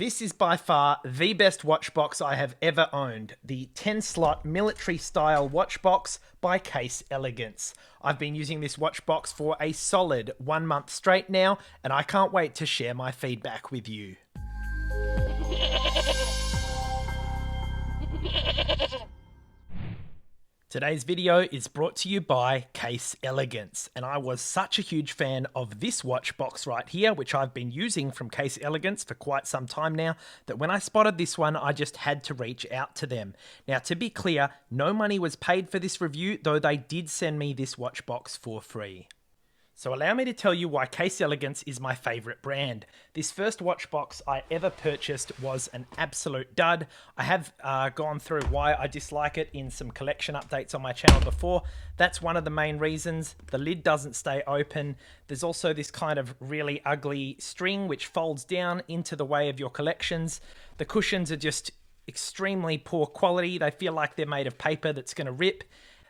This is by far the best watch box I have ever owned, the 10-slot military style watch box by Case Elegance. I've been using this watch box for a solid 1 month straight now, and I can't wait to share my feedback with you. Today's video is brought to you by Case Elegance, and I was such a huge fan of this watch box right here, which I've been using from Case Elegance for quite some time now, that when I spotted this one, I just had to reach out to them. Now, to be clear, no money was paid for this review, though they did send me this watch box for free. So allow me to tell you why Case Elegance is my favourite brand. This first watch box I ever purchased was an absolute dud. I have gone through why I dislike it in some collection updates on my channel before. That's one of the main reasons. The lid doesn't stay open. There's also this kind of really ugly string which folds down into the way of your collections. The cushions are just extremely poor quality. They feel like they're made of paper that's going to rip.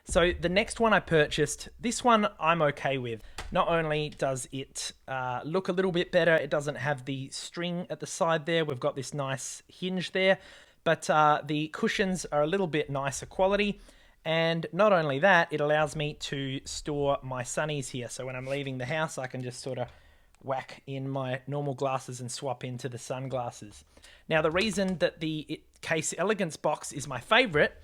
So the next one I purchased, this one I'm okay with. Not only does it look a little bit better, it doesn't have the string at the side there. We've got this nice hinge there, but the cushions are a little bit nicer quality. And not only that, it allows me to store my sunnies here. So when I'm leaving the house, I can just sort of whack in my normal glasses and swap into the sunglasses. Now, the reason that the Case Elegance box is my favorite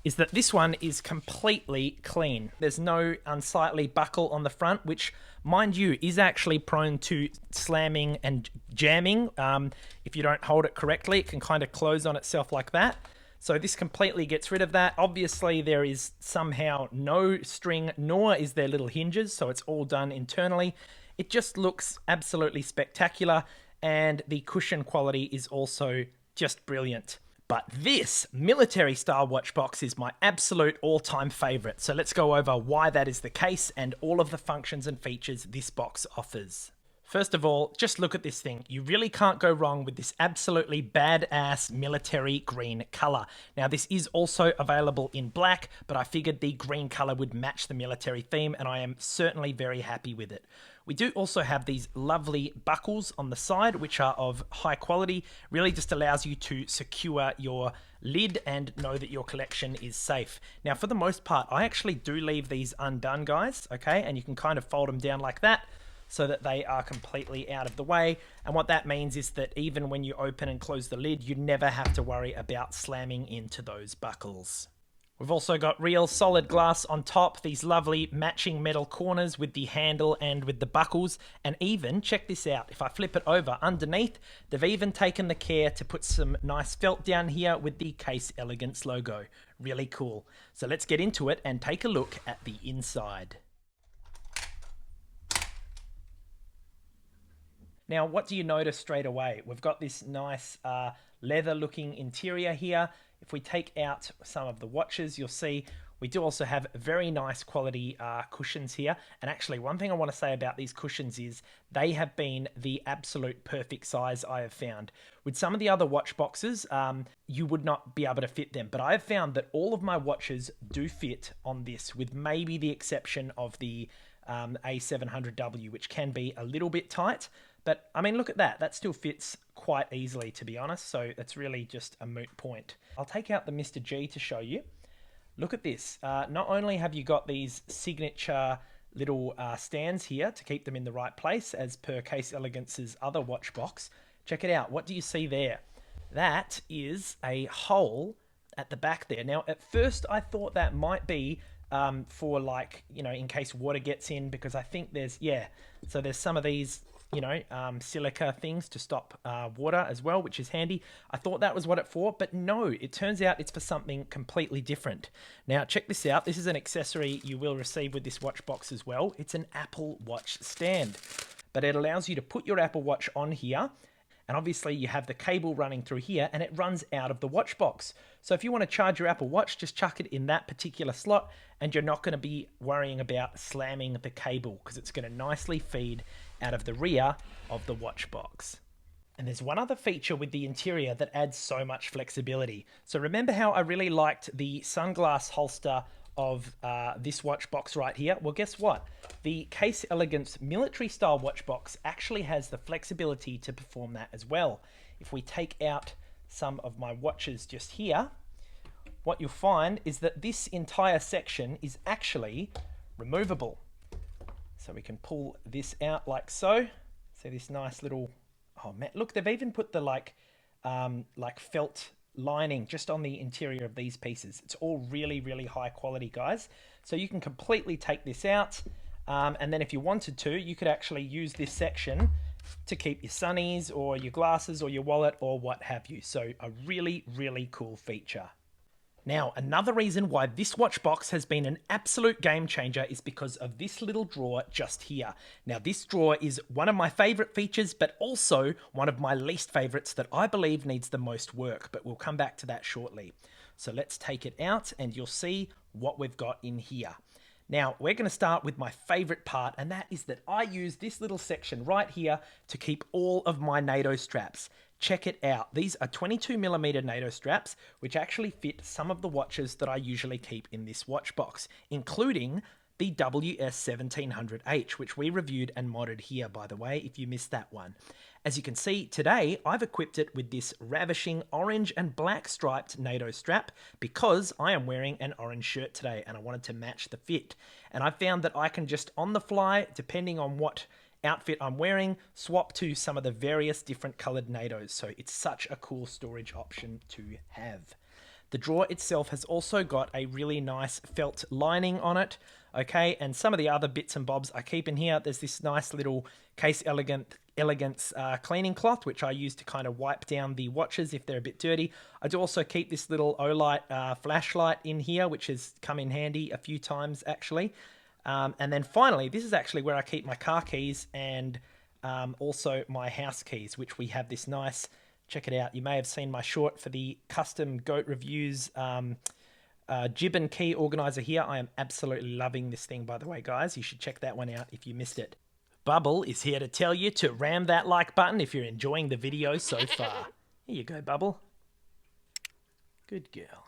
is that this one is completely clean. There's no unsightly buckle on the front, which, mind you, is actually prone to slamming and jamming. If you don't hold it correctly, it can kind of close on itself like that. So this completely gets rid of that. Obviously, there is somehow no string, nor is there little hinges, so it's all done internally. It just looks absolutely spectacular, and the cushion quality is also just brilliant. But this military style watch box is my absolute all-time favorite. So let's go over why that is the case and all of the functions and features this box offers. First of all, just look at this thing. You really can't go wrong with this absolutely badass military green color. Now, this is also available in black, but I figured the green color would match the military theme, and I am certainly very happy with it. We do also have these lovely buckles on the side, which are of high quality. Really just allows you to secure your lid and know that your collection is safe. Now, for the most part, I actually do leave these undone, guys, okay? And you can kind of fold them down like that, so that they are completely out of the way. And what that means is that even when you open and close the lid, you never have to worry about slamming into those buckles. We've also got real solid glass on top, these lovely matching metal corners with the handle and with the buckles. And even, check this out, if I flip it over underneath, they've even taken the care to put some nice felt down here with the Case Elegance logo. Really cool. So let's get into it and take a look at the inside. Now, what do you notice straight away? We've got this nice leather-looking interior here. If we take out some of the watches, you'll see we do also have very nice quality cushions here. And actually, one thing I want to say about these cushions is they have been the absolute perfect size I have found. With some of the other watch boxes, you would not be able to fit them. But I have found that all of my watches do fit on this, with maybe the exception of the A700W, which can be a little bit tight. But, I mean, look at that. That still fits quite easily, to be honest. So it's really just a moot point. I'll take out the Mr. G to show you. Look at this. Not only have you got these signature little stands here to keep them in the right place, as per Case Elegance's other watch box. Check it out. What do you see there? That is a hole at the back there. Now, at first, I thought that might be for, like, you know, in case water gets in, because I think there's, yeah. So there's some of these, you know, silica things to stop water as well, which is handy. I thought that was what it's for, but no, it turns out it's for something completely different. Now, check this out. This is an accessory you will receive with this watch box as well. It's an Apple Watch stand, but it allows you to put your Apple Watch on here, and obviously you have the cable running through here, and it runs out of the watch box. So if you want to charge your Apple Watch, just chuck it in that particular slot, and you're not going to be worrying about slamming the cable, because it's going to nicely feed out of the rear of the watch box. And there's one other feature with the interior that adds so much flexibility. So remember how I really liked the sunglass holster of this watch box right here? Well, guess what? The Case Elegance military style watch box actually has the flexibility to perform that as well. if we take out some of my watches just here, what you'll find is that this entire section is actually removable. So we can pull this out like so. See this nice little, oh man, look, they've even put the like felt lining just on the interior of these pieces. It's all really, really high quality, guys. So you can completely take this out. And then if you wanted to, you could actually use this section to keep your sunnies or your glasses or your wallet or what have you. So a really, really cool feature. Now, another reason why this watch box has been an absolute game changer is because of this little drawer just here. Now, this drawer is one of my favorite features, but also one of my least favorites that I believe needs the most work, but we'll come back to that shortly. So let's take it out and you'll see what we've got in here. Now, we're going to start with my favorite part, and that is that I use this little section right here to keep all of my NATO straps. Check it out. These are 22mm NATO straps, which actually fit some of the watches that I usually keep in this watch box, including the WS1700H, which we reviewed and modded here, by the way, if you missed that one. As you can see, today I've equipped it with this ravishing orange and black striped NATO strap because I am wearing an orange shirt today and I wanted to match the fit. And I found that I can just on the fly, depending on what outfit I'm wearing, swap to some of the various different colored NATOs. So it's such a cool storage option to have. The drawer itself has also got a really nice felt lining on it, okay, and some of the other bits and bobs I keep in here. There's this nice little Case Elegance cleaning cloth, which I use to kind of wipe down the watches if they're a bit dirty. I do also keep this little Olight flashlight in here, which has come in handy a few times actually. And then finally, this is actually where I keep my car keys and also my house keys, which we have this nice, check it out, you may have seen my short for the custom Goat Reviews jib and key organizer here. I am absolutely loving this thing, by the way, guys. You should check that one out if you missed it. Bubble is here to tell you to ram that like button if you're enjoying the video so far. Here you go, Bubble. Good girl.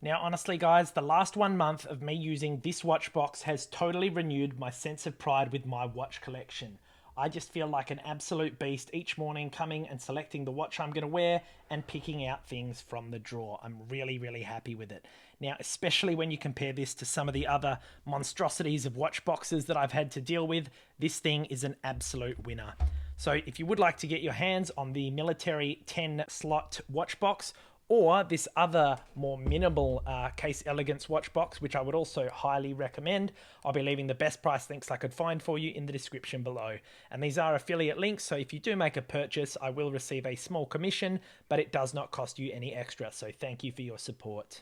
Now, honestly, guys, the last 1 month of me using this watch box has totally renewed my sense of pride with my watch collection. I just feel like an absolute beast each morning coming and selecting the watch I'm going to wear and picking out things from the drawer. I'm really, really happy with it. Now, especially when you compare this to some of the other monstrosities of watch boxes that I've had to deal with, this thing is an absolute winner. So if you would like to get your hands on the military 10 slot watch box, or this other more minimal Case Elegance watch box, which I would also highly recommend, I'll be leaving the best price links I could find for you in the description below. And these are affiliate links, so if you do make a purchase, I will receive a small commission, but it does not cost you any extra, so thank you for your support.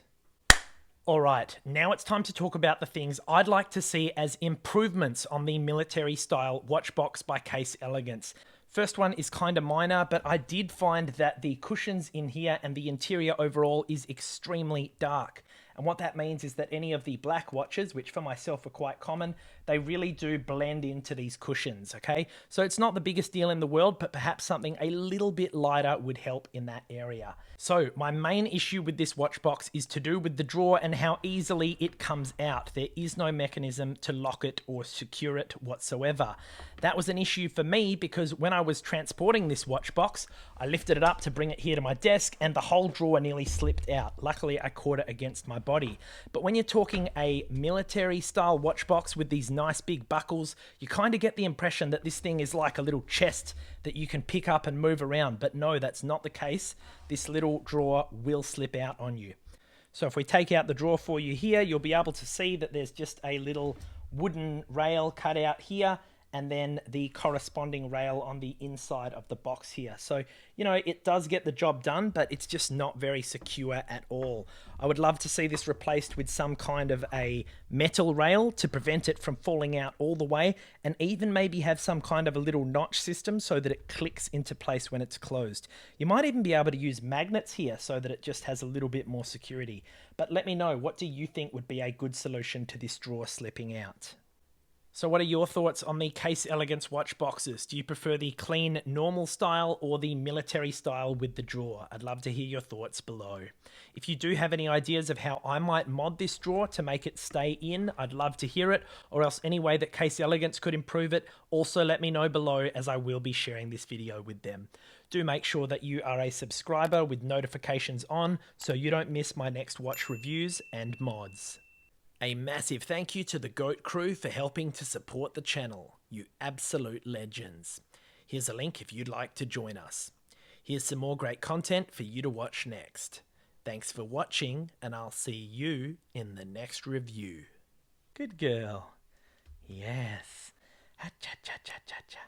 Alright, now it's time to talk about the things I'd like to see as improvements on the military style watch box by Case Elegance. First one is kind of minor, but I did find that the cushions in here and the interior overall is extremely dark. And what that means is that any of the black watches, which for myself are quite common, they really do blend into these cushions, okay? So it's not the biggest deal in the world, but perhaps something a little bit lighter would help in that area. So my main issue with this watch box is to do with the drawer and how easily it comes out. There is no mechanism to lock it or secure it whatsoever. That was an issue for me because when I was transporting this watch box, I lifted it up to bring it here to my desk and the whole drawer nearly slipped out. Luckily, I caught it against my body. But when you're talking a military style watch box with these nice big buckles, you kind of get the impression that this thing is like a little chest that you can pick up and move around. But no, that's not the case. This little drawer will slip out on you. So if we take out the drawer for you here, you'll be able to see that there's just a little wooden rail cut out here, and then the corresponding rail on the inside of the box here. So, you know, it does get the job done, but it's just not very secure at all. I would love to see this replaced with some kind of a metal rail to prevent it from falling out all the way, and even maybe have some kind of a little notch system so that it clicks into place when it's closed. You might even be able to use magnets here so that it just has a little bit more security. But let me know, what do you think would be a good solution to this drawer slipping out? So, what are your thoughts on the Case Elegance watch boxes? Do you prefer the clean, normal style or the military style with the drawer? I'd love to hear your thoughts below. If you do have any ideas of how I might mod this drawer to make it stay in, I'd love to hear it, or else any way that Case Elegance could improve it, also let me know below, as I will be sharing this video with them. Do make sure that you are a subscriber with notifications on so you don't miss my next watch reviews and mods. A massive thank you to the GOAT crew for helping to support the channel, you absolute legends. Here's a link if you'd like to join us. Here's some more great content for you to watch next. Thanks for watching, and I'll see you in the next review. Good girl. Yes. Ha cha cha cha cha cha.